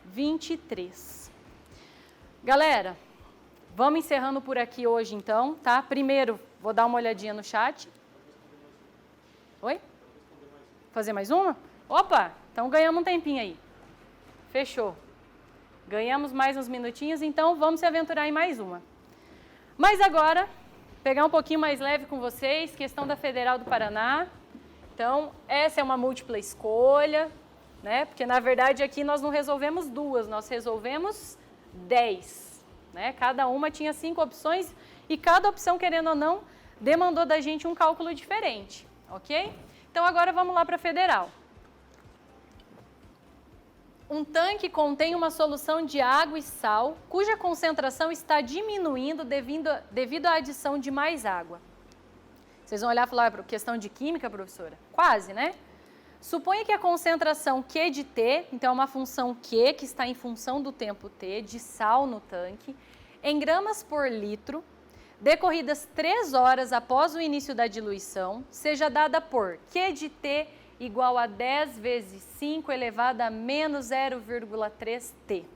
23. Galera, vamos encerrando por aqui hoje então, tá? Primeiro, vou dar uma olhadinha no chat. Oi? Fazer mais uma? Opa, então ganhamos um tempinho aí. Fechou. Ganhamos mais uns minutinhos, então vamos se aventurar em mais uma. Mas agora, pegar um pouquinho mais leve com vocês, questão da Federal do Paraná. Então, essa é uma múltipla escolha, né? Porque na verdade aqui nós não resolvemos duas, nós resolvemos 10. Né? Cada uma tinha 5 opções e cada opção, querendo ou não, demandou da gente um cálculo diferente, ok? Então agora vamos lá para a Federal. Um tanque contém uma solução de água e sal, cuja concentração está diminuindo devido à adição de mais água. Vocês vão olhar e falar, questão de química, professora? Quase, né? Suponha que a concentração Q de T, então é uma função Q que está em função do tempo T, de sal no tanque, em gramas por litro, decorridas 3 horas após o início da diluição, seja dada por Q de T igual a 10 vezes 5 elevado a menos 0,3 T.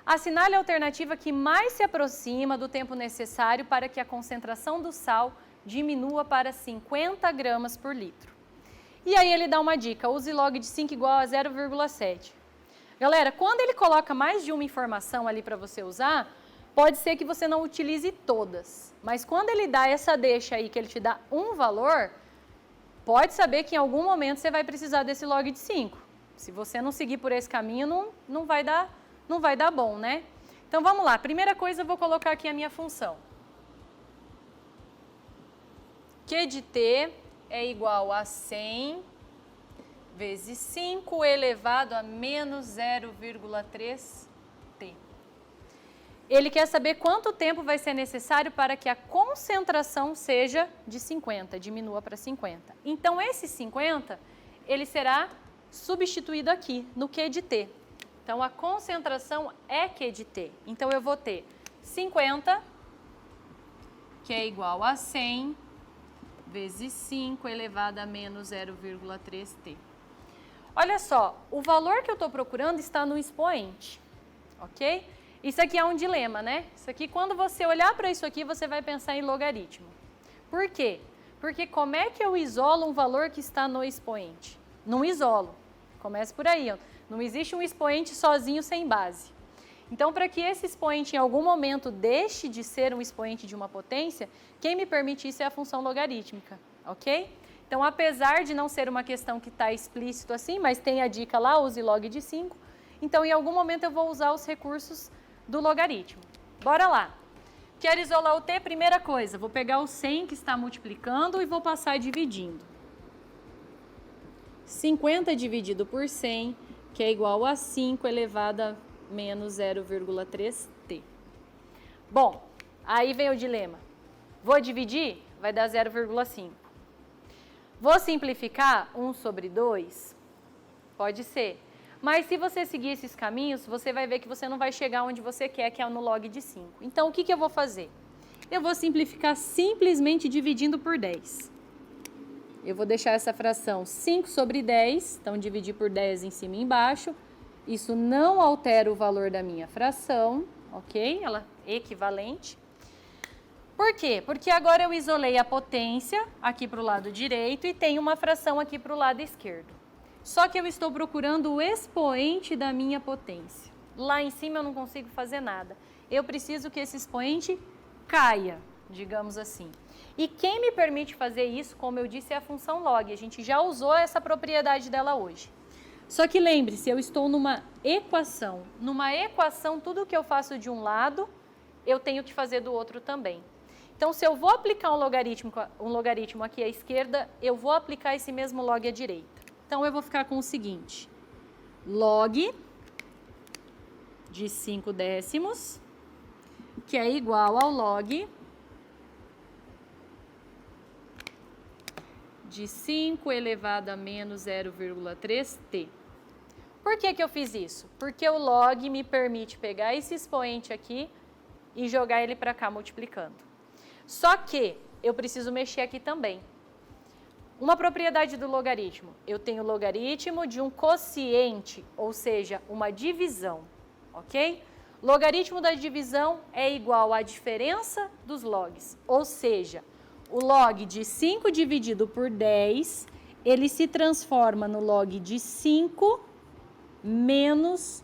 Assinale a alternativa que mais se aproxima do tempo necessário para que a concentração do sal diminua para 50 gramas por litro. E aí ele dá uma dica, use log de 5 igual a 0,7. Galera, quando ele coloca mais de uma informação ali para você usar, pode ser que você não utilize todas. Mas quando ele dá essa deixa aí, que ele te dá um valor, pode saber que em algum momento você vai precisar desse log de 5. Se você não seguir por esse caminho, não vai dar bom, né? Então vamos lá, primeira coisa eu vou colocar aqui a minha função. Q de T é igual a 100 vezes 5 elevado a menos 0,3 T. Ele quer saber quanto tempo vai ser necessário para que a concentração seja de 50, diminua para 50. Então, esse 50, ele será substituído aqui, no Q de T. Então, a concentração é Q de T. Então, eu vou ter 50, que é igual a 100, vezes 5 elevado a menos 0,3 T. Olha só, o valor que eu estou procurando está no expoente, ok? Isso aqui é um dilema, né? Isso aqui, quando você olhar para isso aqui, você vai pensar em logaritmo. Por quê? Porque como é que eu isolo um valor que está no expoente? Não isolo. Comece por aí, ó. Não existe um expoente sozinho sem base. Então, para que esse expoente em algum momento deixe de ser um expoente de uma potência, quem me permite isso é a função logarítmica, ok? Então, apesar de não ser uma questão que está explícito assim, mas tem a dica lá, use log de 5, então em algum momento eu vou usar os recursos do logaritmo. Bora lá. Quero isolar o T, primeira coisa, vou pegar o 100 que está multiplicando e vou passar dividindo. 50 dividido por 100, que é igual a 5 elevado a menos 0,3 T. Bom, aí vem o dilema. Vou dividir? Vai dar 0,5. Vou simplificar 1 sobre 2? Pode ser. Mas se você seguir esses caminhos, você vai ver que você não vai chegar onde você quer, que é no log de 5. Então, o que eu vou fazer? Eu vou simplificar simplesmente dividindo por 10. Eu vou deixar essa fração 5 sobre 10, então dividir por 10 em cima e embaixo. Isso não altera o valor da minha fração, ok? Ela é equivalente. Por quê? Porque agora eu isolei a potência aqui para o lado direito e tenho uma fração aqui para o lado esquerdo. Só que eu estou procurando o expoente da minha potência. Lá em cima eu não consigo fazer nada. Eu preciso que esse expoente caia, digamos assim. E quem me permite fazer isso, como eu disse, é a função log. A gente já usou essa propriedade dela hoje. Só que lembre-se, eu estou numa equação. Numa equação, tudo que eu faço de um lado, eu tenho que fazer do outro também. Então, se eu vou aplicar um logaritmo aqui à esquerda, eu vou aplicar esse mesmo log à direita. Então, eu vou ficar com o seguinte. Log de 5 décimos, que é igual ao log de 5 elevado a menos 0,3t. Por que eu fiz isso? Porque o log me permite pegar esse expoente aqui e jogar ele para cá multiplicando. Só que eu preciso mexer aqui também. Uma propriedade do logaritmo, eu tenho logaritmo de um quociente, ou seja, uma divisão, ok? Logaritmo da divisão é igual à diferença dos logs, ou seja, o log de 5 dividido por 10, ele se transforma no log de 5 menos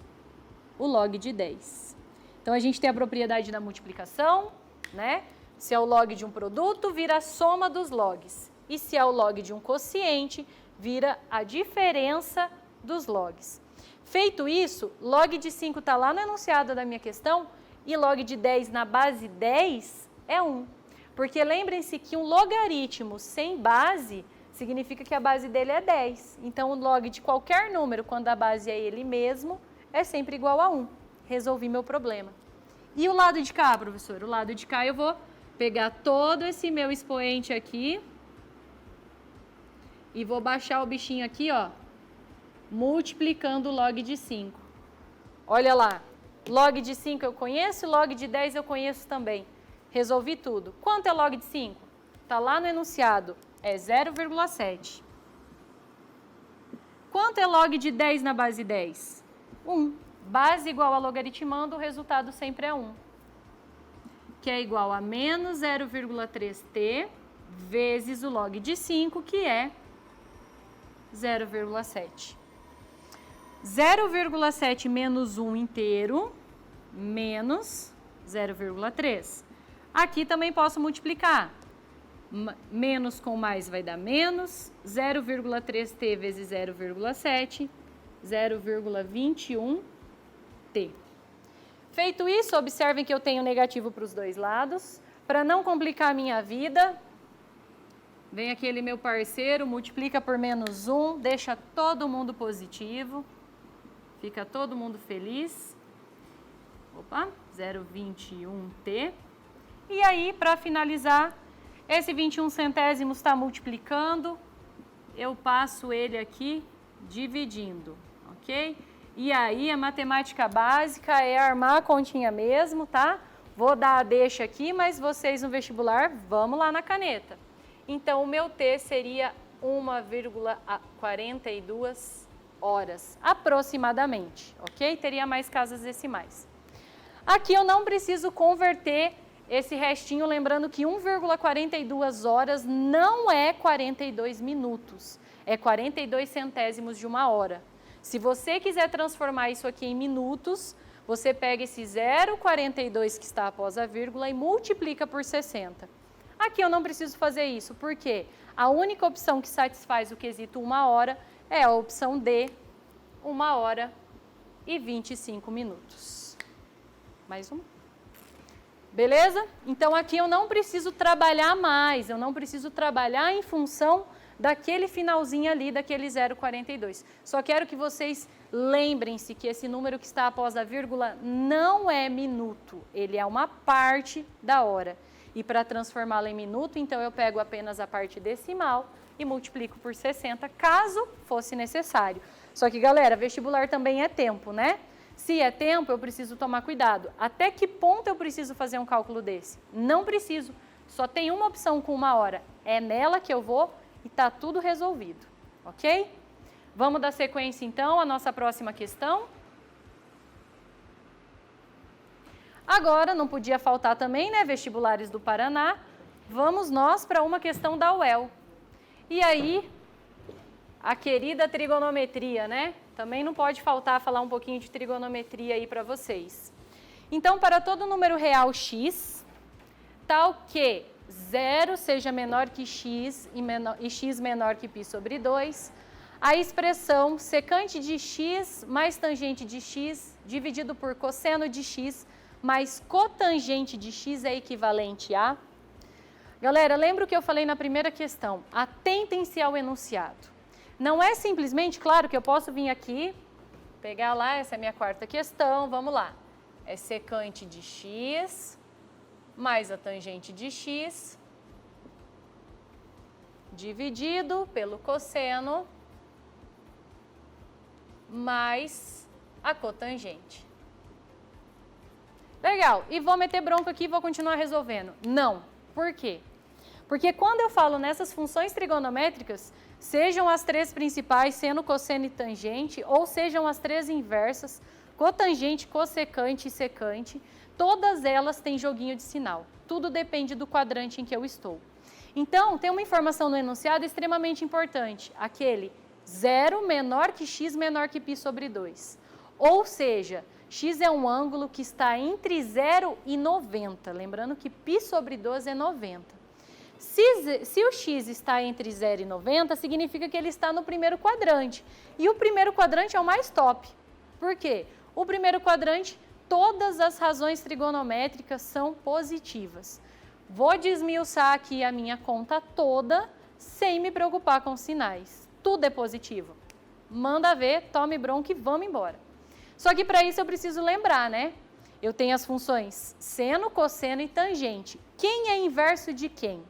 o log de 10. Então, a gente tem a propriedade da multiplicação, né? Se é o log de um produto, vira a soma dos logs. E se é o log de um quociente, vira a diferença dos logs. Feito isso, log de 5 está lá no enunciado da minha questão e log de 10 na base 10 é 1. Porque lembrem-se que um logaritmo sem base significa que a base dele é 10. Então, o log de qualquer número, quando a base é ele mesmo, é sempre igual a 1. Resolvi meu problema. E o lado de cá, professor? O lado de cá eu vou pegar todo esse meu expoente aqui e vou baixar o bichinho aqui, ó, multiplicando o log de 5. Olha lá, log de 5 eu conheço, log de 10 eu conheço também. Resolvi tudo. Quanto é log de 5? Está lá no enunciado, é 0,7. Quanto é log de 10 na base 10? 1. Base igual a logaritmando, o resultado sempre é 1. Que é igual a menos 0,3t vezes o log de 5, que é 0,7. 0,7 menos 1 inteiro, menos 0,3. Aqui também posso multiplicar. Menos com mais vai dar menos. 0,3t vezes 0,7, 0,21t. Feito isso, observem que eu tenho negativo para os dois lados. Para não complicar a minha vida, vem aquele meu parceiro, multiplica por menos 1, deixa todo mundo positivo. Fica todo mundo feliz. Opa, 0,21t. E aí, para finalizar, esse 21 centésimos está multiplicando, eu passo ele aqui dividindo, ok? E aí, a matemática básica é armar a continha mesmo, tá? Vou dar a deixa aqui, mas vocês no vestibular, vamos lá na caneta. Então, o meu T seria 1,42 horas, aproximadamente, ok? Teria mais casas decimais. Aqui eu não preciso converter esse restinho, lembrando que 1,42 horas não é 42 minutos, é 42 centésimos de uma hora. Se você quiser transformar isso aqui em minutos, você pega esse 0,42 que está após a vírgula e multiplica por 60. Aqui eu não preciso fazer isso, porque a única opção que satisfaz o quesito 1 hora é a opção D, 1 hora e 25 minutos. Mais uma. Beleza? Então, aqui eu não preciso trabalhar mais, eu não preciso trabalhar em função daquele finalzinho ali, daquele 0,42. Só quero que vocês lembrem-se que esse número que está após a vírgula não é minuto, ele é uma parte da hora. E para transformá-la em minuto, então eu pego apenas a parte decimal e multiplico por 60, caso fosse necessário. Só que, galera, vestibular também é tempo, né? Se é tempo, eu preciso tomar cuidado. Até que ponto eu preciso fazer um cálculo desse? Não preciso. Só tem uma opção com 1 hora. É nela que eu vou e está tudo resolvido. Ok? Vamos dar sequência, então, à nossa próxima questão. Agora, não podia faltar também, né, vestibulares do Paraná. Vamos nós para uma questão da UEL. E aí, a querida trigonometria, né? Também não pode faltar falar um pouquinho de trigonometria aí para vocês. Então, para todo número real x, tal que 0 seja menor que x e x menor que π sobre 2, a expressão secante de x mais tangente de x dividido por cosseno de x mais cotangente de x é equivalente a... Galera, lembra o que eu falei na primeira questão? Atentem-se ao enunciado. Não é simplesmente, claro que eu posso vir aqui, pegar lá, essa é a minha quarta questão, vamos lá. É secante de x mais a tangente de x dividido pelo cosseno mais a cotangente. Legal, e vou meter bronca aqui e vou continuar resolvendo. Não, por quê? Porque quando eu falo nessas funções trigonométricas, sejam as três principais, seno, cosseno e tangente, ou sejam as três inversas, cotangente, cossecante e secante, todas elas têm joguinho de sinal. Tudo depende do quadrante em que eu estou. Então, tem uma informação no enunciado extremamente importante, aquele 0 menor que x menor que π sobre 2. Ou seja, x é um ângulo que está entre 0 e 90, lembrando que π sobre 12 é 90. Se o x está entre 0 e 90, significa que ele está no primeiro quadrante. E o primeiro quadrante é o mais top. Por quê? O primeiro quadrante, todas as razões trigonométricas são positivas. Vou desmiuçar aqui a minha conta toda sem me preocupar com sinais. Tudo é positivo. Manda ver, tome bronca e vamos embora. Só que para isso eu preciso lembrar, né? Eu tenho as funções seno, cosseno e tangente. Quem é inverso de quem?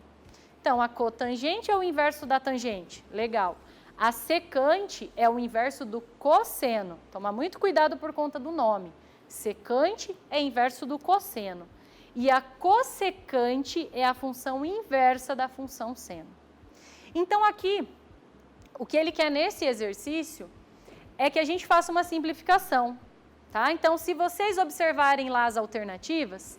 Então, a cotangente é o inverso da tangente. Legal. A secante é o inverso do cosseno. Toma muito cuidado por conta do nome. Secante é inverso do cosseno. E a cossecante é a função inversa da função seno. Então, aqui, o que ele quer nesse exercício é que a gente faça uma simplificação, tá? Então, se vocês observarem lá as alternativas,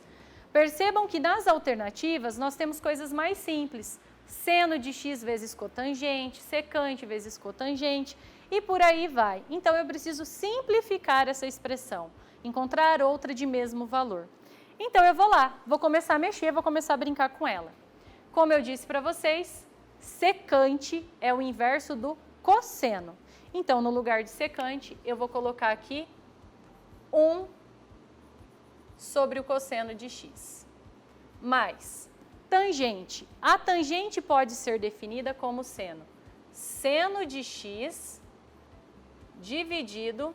percebam que nas alternativas nós temos coisas mais simples. Seno de x vezes cotangente, secante vezes cotangente e por aí vai. Então, eu preciso simplificar essa expressão, encontrar outra de mesmo valor. Então, eu vou lá, vou começar a mexer, vou começar a brincar com ela. Como eu disse para vocês, secante é o inverso do cosseno. Então, no lugar de secante, eu vou colocar aqui 1 sobre o cosseno de x. Mais tangente. A tangente pode ser definida como seno. Seno de x dividido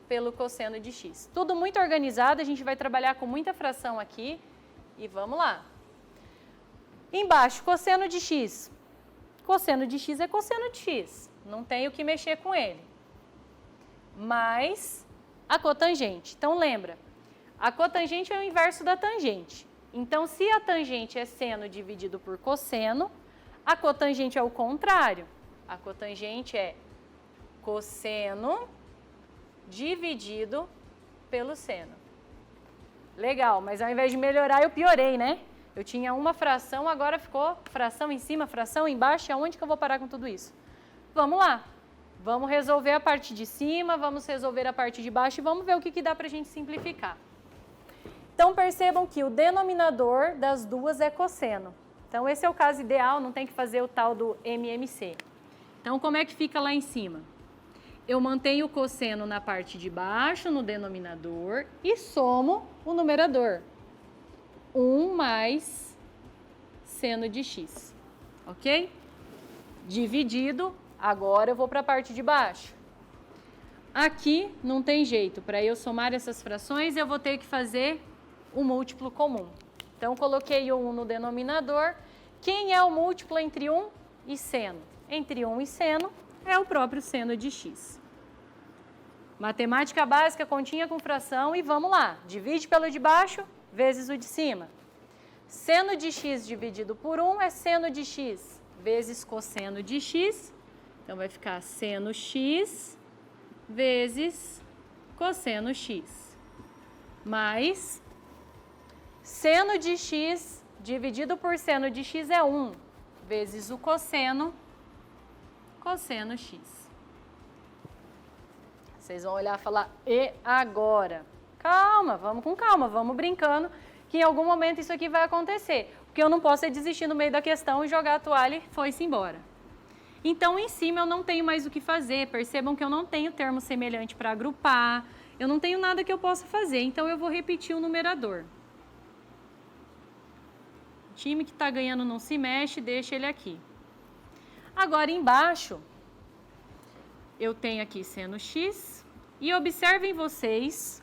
pelo cosseno de x. Tudo muito organizado, a gente vai trabalhar com muita fração aqui e vamos lá. Embaixo, cosseno de x. Cosseno de x é cosseno de x, não tem o que mexer com ele. Mais a cotangente. Então, lembra, a cotangente é o inverso da tangente. Então, se a tangente é seno dividido por cosseno, a cotangente é o contrário. A cotangente é cosseno dividido pelo seno. Legal, mas ao invés de melhorar, eu piorei, né? Eu tinha uma fração, agora ficou fração em cima, fração embaixo. Aonde que eu vou parar com tudo isso? Vamos lá. Vamos resolver a parte de cima, vamos resolver a parte de baixo e vamos ver o que dá para a gente simplificar. Então, percebam que o denominador das duas é cosseno. Então, esse é o caso ideal, não tem que fazer o tal do MMC. Então, como é que fica lá em cima? Eu mantenho o cosseno na parte de baixo, no denominador, e somo o numerador. 1 mais seno de x, ok? Dividido, agora eu vou para a parte de baixo. Aqui não tem jeito, para eu somar essas frações eu vou ter que fazer o múltiplo comum. Então, coloquei o 1 no denominador. Quem é o múltiplo entre 1 e seno? Entre 1 e seno é o próprio seno de x. Matemática básica, continha com fração e vamos lá. Divide pelo de baixo vezes o de cima. Seno de x dividido por 1 é seno de x vezes cosseno de x. Então, vai ficar seno x vezes cosseno x. Mais seno de x dividido por seno de x é 1 vezes o cosseno x. Vocês vão olhar e falar, e agora? Calma, vamos com calma, vamos brincando, que em algum momento isso aqui vai acontecer. O que eu não posso é desistir no meio da questão e jogar a toalha e foi-se embora. Então, em cima eu não tenho mais o que fazer. Percebam que eu não tenho termo semelhante para agrupar, eu não tenho nada que eu possa fazer, então eu vou repetir o numerador. O time que está ganhando não se mexe, deixa ele aqui. Agora, embaixo, eu tenho aqui seno x, e observem vocês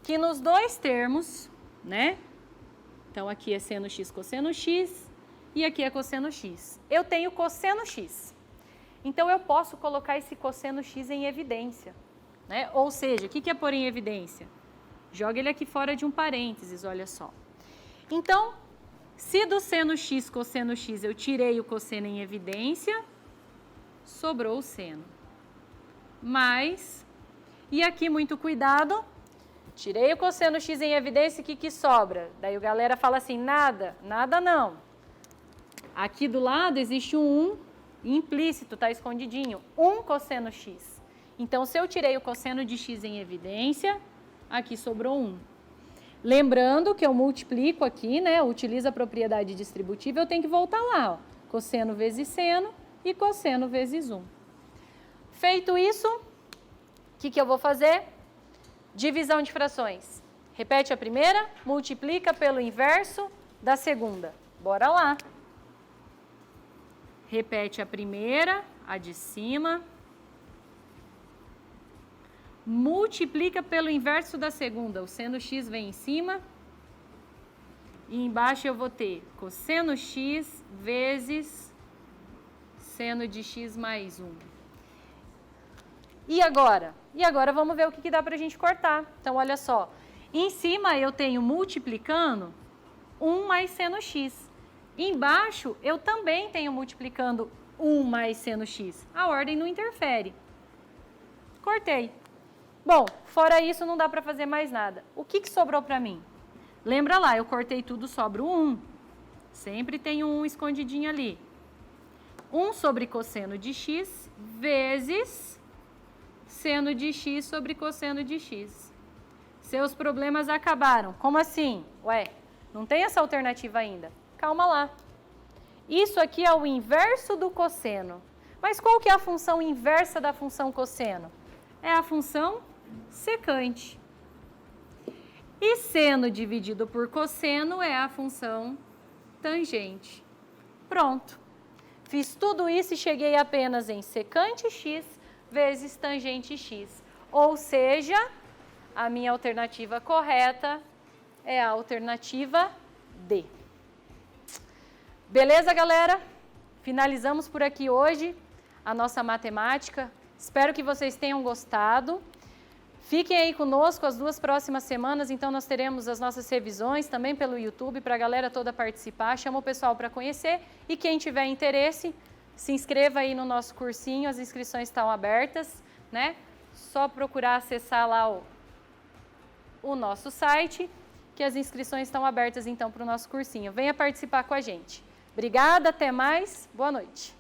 que nos dois termos, né? Então, aqui é seno x, cosseno x, e aqui é cosseno x. Eu tenho cosseno x. Então, eu posso colocar esse cosseno x em evidência, né? Ou seja, o que é pôr em evidência? Joga ele aqui fora de um parênteses, olha só. Então, se do seno x, cosseno x, eu tirei o cosseno em evidência, sobrou o seno. Mais, e aqui muito cuidado, tirei o cosseno x em evidência, o que sobra? Daí a galera fala assim, nada, nada não. Aqui do lado existe um 1 implícito, está escondidinho, 1 cosseno x. Então, se eu tirei o cosseno de x em evidência, aqui sobrou 1. Lembrando que eu multiplico aqui, né, utilizo a propriedade distributiva, eu tenho que voltar lá, ó, cosseno vezes seno e cosseno vezes 1. Feito isso, o que eu vou fazer? Divisão de frações. Repete a primeira, multiplica pelo inverso da segunda. Bora lá. Repete a primeira, a de cima. Multiplica pelo inverso da segunda. O seno x vem em cima. E embaixo eu vou ter cosseno x vezes seno de x mais 1. E agora? E agora vamos ver o que dá para a gente cortar. Então, olha só. Em cima eu tenho multiplicando 1 mais seno x. Embaixo eu também tenho multiplicando 1 mais seno x. A ordem não interfere. Cortei. Bom, fora isso não dá para fazer mais nada. O que sobrou para mim? Lembra lá, eu cortei tudo, sobra o 1. Sempre tem um 1 escondidinho ali. 1 sobre cosseno de x vezes seno de x sobre cosseno de x. Seus problemas acabaram. Como assim? Ué, não tem essa alternativa ainda. Calma lá. Isso aqui é o inverso do cosseno. Mas qual que é a função inversa da função cosseno? É a função secante. E seno dividido por cosseno é a função tangente. Pronto. Fiz tudo isso e cheguei apenas em secante x vezes tangente x. Ou seja, a minha alternativa correta é a alternativa D. Beleza, galera? Finalizamos por aqui hoje a nossa matemática. Espero que vocês tenham gostado. Fiquem aí conosco as 2 próximas semanas, então nós teremos as nossas revisões também pelo YouTube para a galera toda participar. Chama o pessoal para conhecer e quem tiver interesse, se inscreva aí no nosso cursinho, as inscrições estão abertas, né? Só procurar acessar lá o nosso site, que as inscrições estão abertas então para o nosso cursinho. Venha participar com a gente. Obrigada, até mais, boa noite.